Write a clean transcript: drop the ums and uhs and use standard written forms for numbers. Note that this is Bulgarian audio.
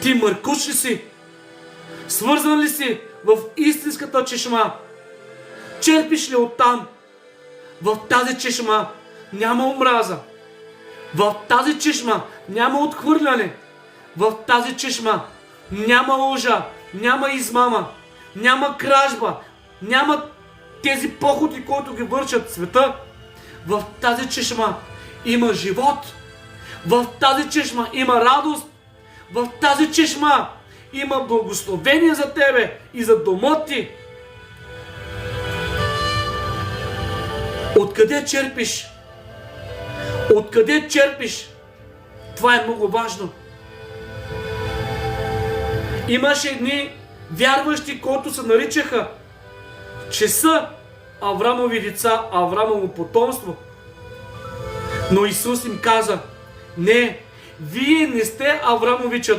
Ти мъркуш ли си? Свързан ли си в истинската чешма? Черпиш ли оттам? В тази чешма няма омраза. В тази чешма няма отхвърляне. В тази чешма няма лъжа, няма измама, няма кражба, няма тези походи, които ги вършат света. В тази чешма има живот. В тази чешма има радост. В тази чешма има благословение за тебе и за дома ти. Откъде черпиш? Откъде черпиш? Това е много важно. Имаше едни вярващи, които се наричаха, че са Аврамови деца, Аврамово потомство. Но Исус им каза: не, вие не сте Аврамови